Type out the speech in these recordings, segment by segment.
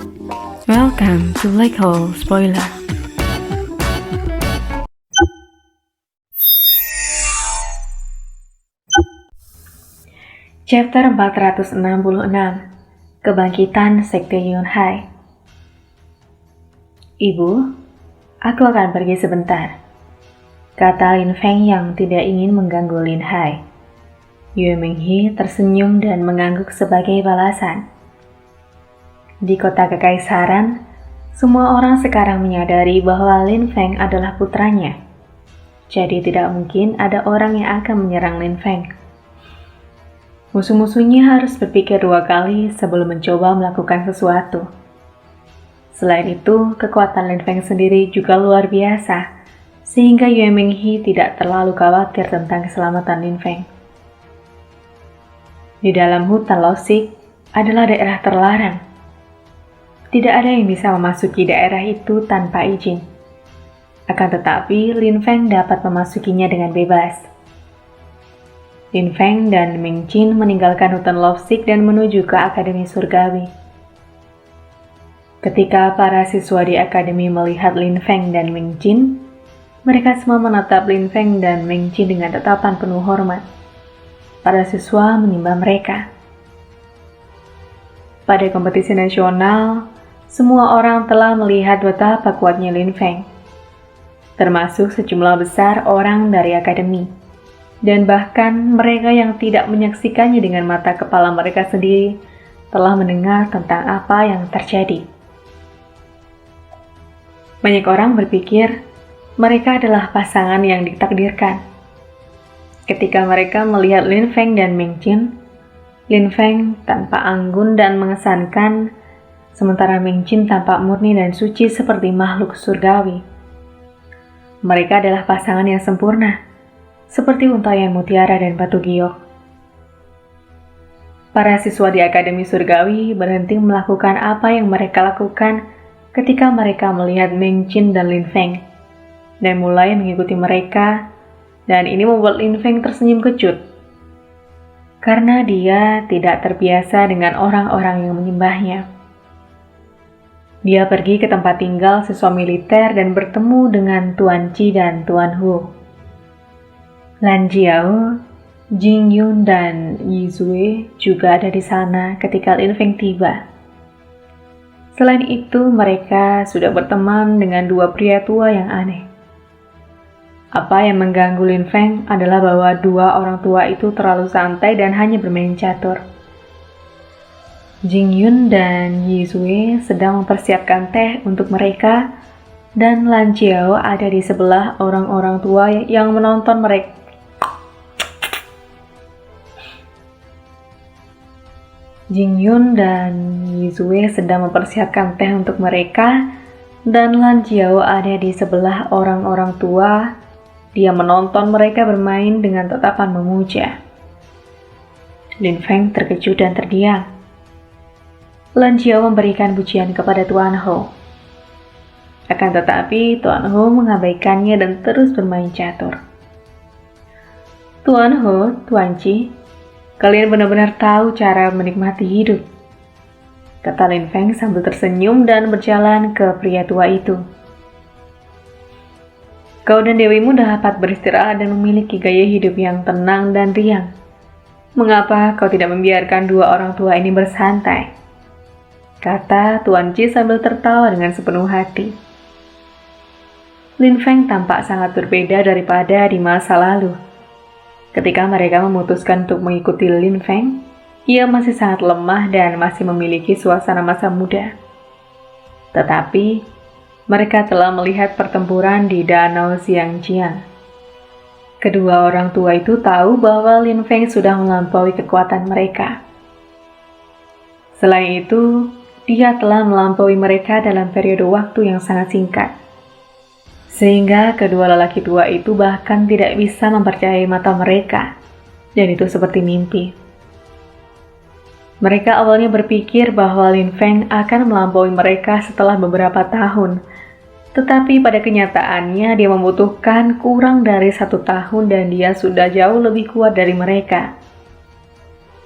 Welcome to Black Hole Spoiler. Chapter 466, Kebangkitan Sekte Yunhai. Ibu, aku akan pergi sebentar, kata Lin Feng yang tidak ingin mengganggu Lin Hai. Yue Minghi tersenyum dan mengangguk sebagai balasan. Di kota kekaisaran, semua orang sekarang menyadari bahwa Lin Feng adalah putranya. Jadi tidak mungkin ada orang yang akan menyerang Lin Feng. Musuh-musuhnya harus berpikir dua kali sebelum mencoba melakukan sesuatu. Selain itu, kekuatan Lin Feng sendiri juga luar biasa, sehingga Yue Minghi tidak terlalu khawatir tentang keselamatan Lin Feng. Di dalam hutan Losik adalah daerah terlarang. Tidak ada yang bisa memasuki daerah itu tanpa izin. Akan tetapi, Lin Feng dapat memasukinya dengan bebas. Lin Feng dan Ming Jin meninggalkan hutan Losik dan menuju ke Akademi Surgawi. Ketika para siswa di Akademi melihat Lin Feng dan Ming Jin, mereka semua menatap Lin Feng dan Ming Jin dengan tatapan penuh hormat. Para siswa menyembah mereka. Pada kompetisi nasional, semua orang telah melihat betapa kuatnya Lin Feng, termasuk sejumlah besar orang dari akademi, dan bahkan mereka yang tidak menyaksikannya dengan mata kepala mereka sendiri telah mendengar tentang apa yang terjadi. Banyak orang berpikir mereka adalah pasangan yang ditakdirkan. Ketika mereka melihat Lin Feng dan Ming Jin, Lin Feng tanpa anggun dan mengesankan, sementara Ming Jin tampak murni dan suci seperti makhluk surgawi. Mereka adalah pasangan yang sempurna, seperti untayan mutiara dan batu giok. Para siswa di Akademi Surgawi berhenti melakukan apa yang mereka lakukan ketika mereka melihat Ming Jin dan Lin Feng, dan mulai mengikuti mereka, dan ini membuat Lin Feng tersenyum kecut, karena dia tidak terbiasa dengan orang-orang yang menyembahnya. Dia pergi ke tempat tinggal siswa militer dan bertemu dengan Tuan Chi dan Tuan Hu. Lan Jiao, Jing Yun, dan Yi Zui juga ada di sana ketika Lin Feng tiba. Selain itu, mereka sudah berteman dengan dua pria tua yang aneh. Apa yang mengganggu Lin Feng adalah bahwa dua orang tua itu terlalu santai dan hanya bermain catur. Jing Yun dan Yi Zui sedang mempersiapkan teh untuk mereka, dan Lan Jiao ada di sebelah orang-orang tua yang menonton mereka. Jing Yun dan Yi Zui sedang mempersiapkan teh untuk mereka, dan Lan Jiao ada di sebelah orang-orang tua. Dia menonton mereka bermain dengan tatapan memuja. Lin Feng terkejut dan terdiam. Lan Jiao memberikan pujian kepada Tuan Ho. Akan tetapi, Tuan Ho mengabaikannya dan terus bermain catur. Tuan Ho, Tuan Chi, kalian benar-benar tahu cara menikmati hidup, kata Lin Feng sambil tersenyum dan berjalan ke pria tua itu. Kau dan dewimu dapat beristirahat dan memiliki gaya hidup yang tenang dan riang. Mengapa kau tidak membiarkan dua orang tua ini bersantai? Kata Tuan Chi sambil tertawa dengan sepenuh hati. Lin Feng tampak sangat berbeda daripada di masa lalu. Ketika mereka memutuskan untuk mengikuti Lin Feng, ia masih sangat lemah dan masih memiliki suasana masa muda. Tetapi, mereka telah melihat pertempuran di Danau Xiangjiang. Kedua orang tua itu tahu bahwa Lin Feng sudah melampaui kekuatan mereka. Selain itu, dia telah melampaui mereka dalam periode waktu yang sangat singkat. Sehingga kedua lelaki tua itu bahkan tidak bisa mempercayai mata mereka, dan itu seperti mimpi. Mereka awalnya berpikir bahwa Lin Feng akan melampaui mereka setelah beberapa tahun, tetapi pada kenyataannya dia membutuhkan kurang dari 1 tahun dan dia sudah jauh lebih kuat dari mereka.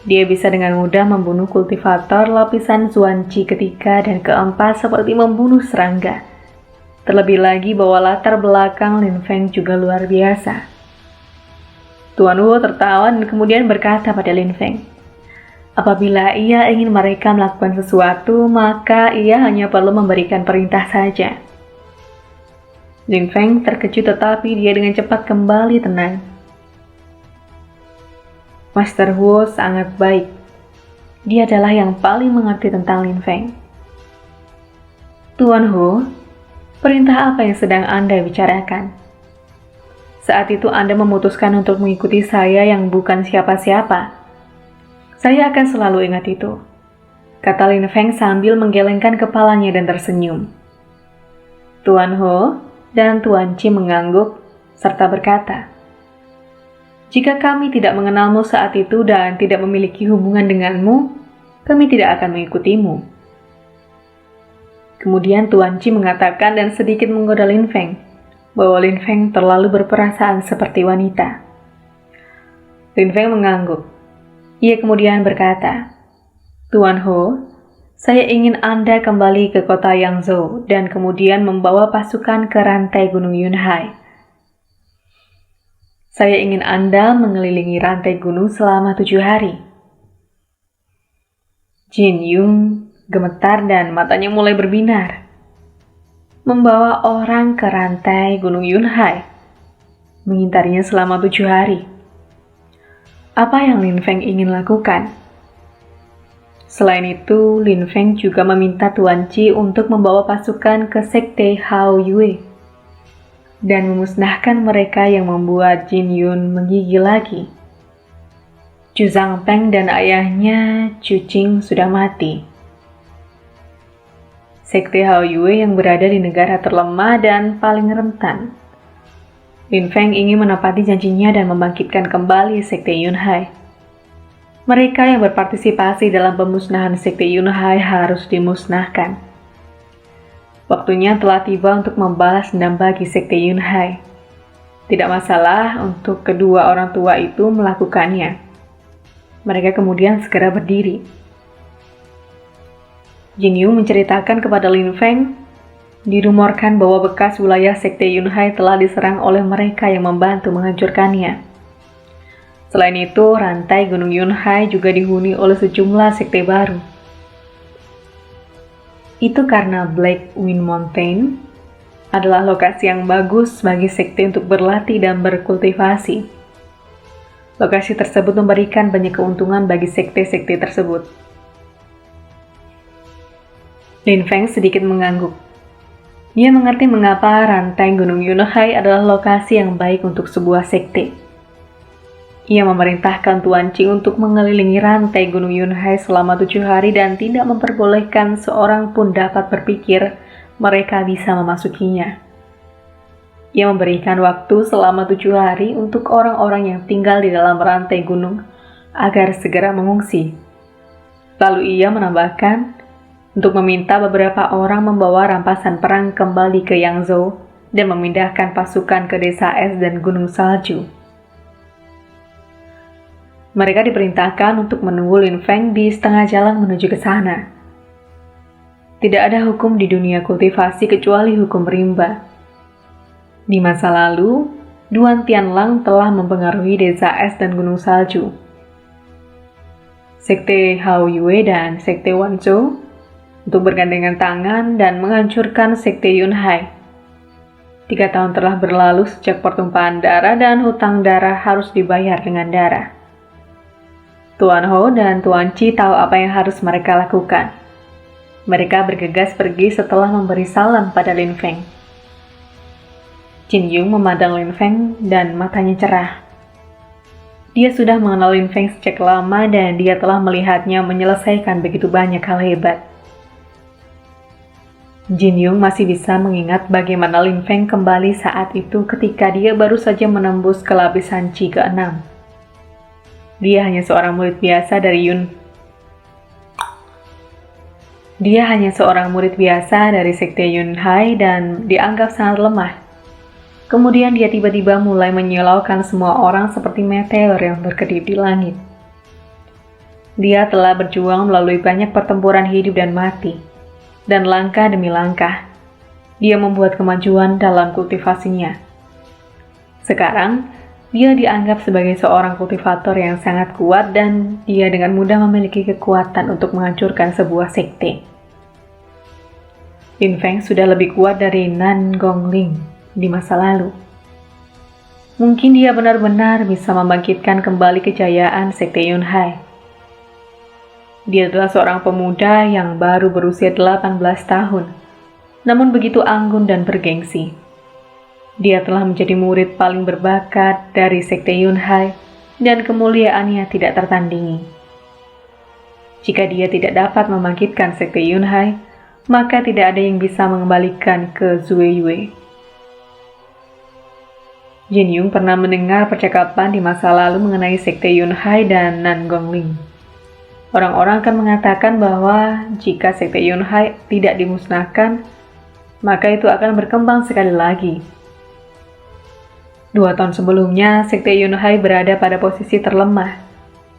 Dia bisa dengan mudah membunuh kultivator lapisan Zuanci ketiga dan keempat seperti membunuh serangga. Terlebih lagi bahwa latar belakang Lin Feng juga luar biasa. Tuan Wu tertawa dan kemudian berkata pada Lin Feng, apabila ia ingin mereka melakukan sesuatu, maka ia hanya perlu memberikan perintah saja. Lin Feng terkejut tetapi dia dengan cepat kembali tenang. Master Wu sangat baik. Dia adalah yang paling mengerti tentang Lin Feng. Tuan Wu, perintah apa yang sedang Anda bicarakan? Saat itu Anda memutuskan untuk mengikuti saya yang bukan siapa-siapa. Saya akan selalu ingat itu, kata Lin Feng sambil menggelengkan kepalanya dan tersenyum. Tuan Wu dan Tuan Qi mengangguk serta berkata, jika kami tidak mengenalmu saat itu dan tidak memiliki hubungan denganmu, kami tidak akan mengikutimu. Kemudian Tuan Qi mengatakan dan sedikit menggoda Lin Feng, bahwa Lin Feng terlalu berperasaan seperti wanita. Lin Feng mengangguk. Ia kemudian berkata, Tuan Wu, saya ingin Anda kembali ke kota Yangzhou dan kemudian membawa pasukan ke rantai Gunung Yunhai. Saya ingin Anda mengelilingi rantai gunung selama 7 hari. Jin Yung gemetar dan matanya mulai berbinar. Membawa orang ke rantai Gunung Yunhai, mengintarinya selama 7 hari. Apa yang Lin Feng ingin lakukan? Selain itu, Lin Feng juga meminta Tuan Qi untuk membawa pasukan ke sekte Hao Yue dan memusnahkan mereka yang membuat Jin Yun menggigil lagi. Chu Zhangpeng dan ayahnya Chu Qing sudah mati. Sekte Hao Yue yang berada di negara terlemah dan paling rentan. Lin Feng ingin menepati janjinya dan membangkitkan kembali sekte Yunhai. Mereka yang berpartisipasi dalam pemusnahan sekte Yunhai harus dimusnahkan. Waktunya telah tiba untuk membalas dendam bagi sekte Yunhai. Tidak masalah untuk kedua orang tua itu melakukannya. Mereka kemudian segera berdiri. Jin Yung menceritakan kepada Lin Feng, dirumorkan bahwa bekas wilayah sekte Yunhai telah diserang oleh mereka yang membantu menghancurkannya. Selain itu, rantai Gunung Yunhai juga dihuni oleh sejumlah sekte baru. Itu karena Black Wind Mountain adalah lokasi yang bagus bagi sekte untuk berlatih dan berkultivasi. Lokasi tersebut memberikan banyak keuntungan bagi sekte-sekte tersebut. Lin Feng sedikit mengangguk. Ia mengerti mengapa rantai Gunung Yunhai adalah lokasi yang baik untuk sebuah sekte. Ia memerintahkan Tuan Qi untuk mengelilingi rantai Gunung Yunhai selama 7 hari dan tidak memperbolehkan seorang pun dapat berpikir mereka bisa memasukinya. Ia memberikan waktu selama 7 hari untuk orang-orang yang tinggal di dalam rantai gunung agar segera mengungsi. Lalu ia menambahkan untuk meminta beberapa orang membawa rampasan perang kembali ke Yangzhou dan memindahkan pasukan ke desa es dan gunung salju. Mereka diperintahkan untuk menunggu Lin Feng di setengah jalan menuju ke sana. Tidak ada hukum di dunia kultivasi kecuali hukum rimba. Di masa lalu, Duan Tianlang telah mempengaruhi desa es dan gunung salju. Sekte Hao Yue dan Sekte Wanzhou untuk bergandengan tangan dan menghancurkan Sekte Yunhai. 3 tahun telah berlalu sejak pertumpahan darah dan hutang darah harus dibayar dengan darah. Tuan Ho dan Tuan Qi tahu apa yang harus mereka lakukan. Mereka bergegas pergi setelah memberi salam pada Lin Feng. Jin Yung memandang Lin Feng dan matanya cerah. Dia sudah mengenal Lin Feng sejak lama dan dia telah melihatnya menyelesaikan begitu banyak hal hebat. Jin Yung masih bisa mengingat bagaimana Lin Feng kembali saat itu ketika dia baru saja menembus ke lapisan Qi ke-6. Dia hanya seorang murid biasa dari sekte Yunhai dan dianggap sangat lemah. Kemudian dia tiba-tiba mulai menyilaukan semua orang seperti meteor yang berkedip di langit. Dia telah berjuang melalui banyak pertempuran hidup dan mati, dan langkah demi langkah, dia membuat kemajuan dalam kultivasinya. Sekarang, dia dianggap sebagai seorang kultivator yang sangat kuat dan dia dengan mudah memiliki kekuatan untuk menghancurkan sebuah sekte. Lin Feng sudah lebih kuat dari Nan Gongling di masa lalu. Mungkin dia benar-benar bisa membangkitkan kembali kejayaan sekte Yunhai. Dia adalah seorang pemuda yang baru berusia 18 tahun, namun begitu anggun dan bergengsi. Dia telah menjadi murid paling berbakat dari sekte Yunhai dan kemuliaannya tidak tertandingi. Jika dia tidak dapat membangkitkan sekte Yunhai, maka tidak ada yang bisa mengembalikan ke Zue Yue. Jin Yung pernah mendengar percakapan di masa lalu mengenai sekte Yunhai dan Nan Gongling. Orang-orang akan mengatakan bahwa jika sekte Yunhai tidak dimusnahkan, maka itu akan berkembang sekali lagi. 2 tahun sebelumnya, sekte Yunhai berada pada posisi terlemah.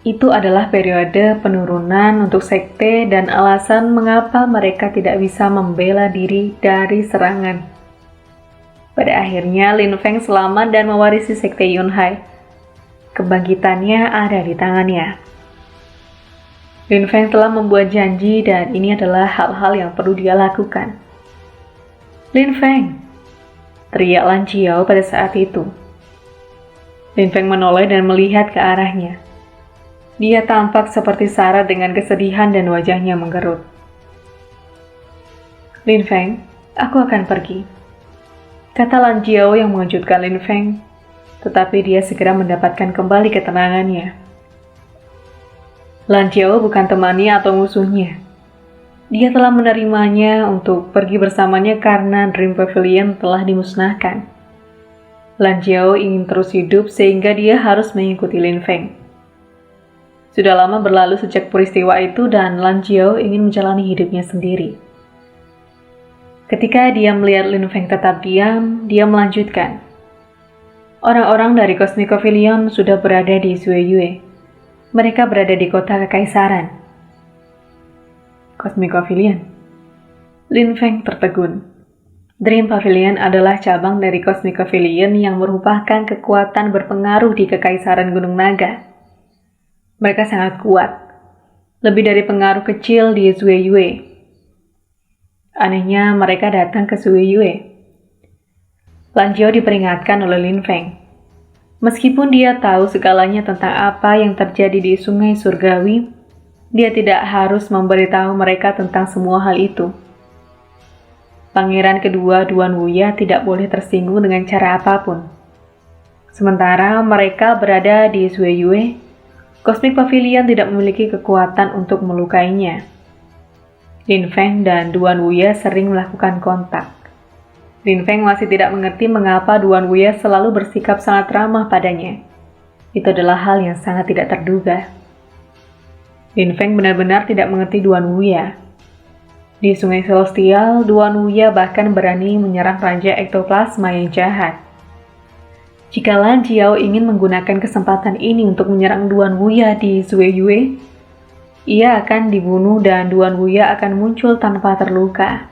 Itu adalah periode penurunan untuk sekte dan alasan mengapa mereka tidak bisa membela diri dari serangan. Pada akhirnya, Lin Feng selamat dan mewarisi sekte Yunhai. Kebangkitannya ada di tangannya. Lin Feng telah membuat janji dan ini adalah hal-hal yang perlu dia lakukan. Lin Feng, teriak Lan Jiao pada saat itu. Lin Feng menoleh dan melihat ke arahnya. Dia tampak seperti Sarah dengan kesedihan dan wajahnya menggerut. Lin Feng, aku akan pergi, kata Lan Jiao yang mengejutkan Lin Feng, tetapi dia segera mendapatkan kembali ketenangannya. Lan Jiao bukan temannya atau musuhnya. Dia telah menerimanya untuk pergi bersamanya karena Dream Pavilion telah dimusnahkan. Lan Jiao ingin terus hidup sehingga dia harus mengikuti Lin Feng. Sudah lama berlalu sejak peristiwa itu dan Lan Jiao ingin menjalani hidupnya sendiri. Ketika dia melihat Lin Feng tetap diam, dia melanjutkan. Orang-orang dari Cosmic Pavilion sudah berada di Zue Yue. Mereka berada di kota kekaisaran. Cosmic Pavilion. Lin Feng tertegun. Dream Pavilion adalah cabang dari Cosmic Pavilion yang merupakan kekuatan berpengaruh di kekaisaran Gunung Naga. Mereka sangat kuat, lebih dari pengaruh kecil di Zue Yue. Anehnya, mereka datang ke Zue Yue. Lan Jiao diperingatkan oleh Lin Feng. Meskipun dia tahu segalanya tentang apa yang terjadi di Sungai Surgawi, dia tidak harus memberitahu mereka tentang semua hal itu. Pangeran kedua Duan Wuya tidak boleh tersinggung dengan cara apapun. Sementara mereka berada di Zue Yue, Cosmic Pavilion tidak memiliki kekuatan untuk melukainya. Lin Feng dan Duan Wuya sering melakukan kontak. Lin Feng masih tidak mengerti mengapa Duan Wuya selalu bersikap sangat ramah padanya. Itu adalah hal yang sangat tidak terduga. Lin Feng benar-benar tidak mengerti Duan Wuya. Di Sungai Celestial, Duan Wuya bahkan berani menyerang Raja Ektoplasma yang jahat. Jika Lan Jiao ingin menggunakan kesempatan ini untuk menyerang Duan Wuya di Zue Yue, ia akan dibunuh dan Duan Wuya akan muncul tanpa terluka.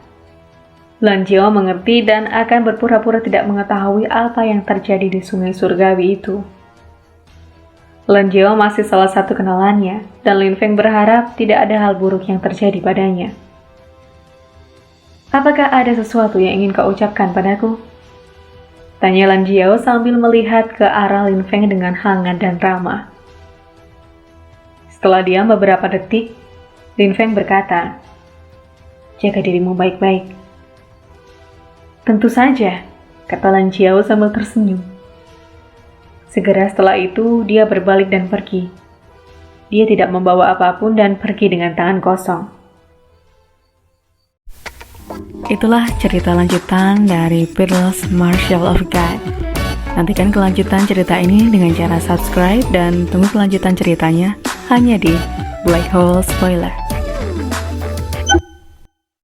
Lan Jiao mengerti dan akan berpura-pura tidak mengetahui apa yang terjadi di Sungai Surgawi itu. Lan Jiao masih salah satu kenalannya, dan Lin Feng berharap tidak ada hal buruk yang terjadi padanya. Apakah ada sesuatu yang ingin kau ucapkan padaku? Tanya Lan Jiao sambil melihat ke arah Lin Feng dengan hangat dan ramah. Setelah diam beberapa detik, Lin Feng berkata, "Jaga dirimu baik-baik." "Tentu saja," kata Lan Jiao sambil tersenyum. Segera setelah itu, dia berbalik dan pergi. Dia tidak membawa apapun dan pergi dengan tangan kosong. Itulah cerita lanjutan dari Peerless Marshal of God. Nantikan kelanjutan cerita ini dengan cara subscribe dan tunggu kelanjutan ceritanya hanya di Black Hole Spoiler.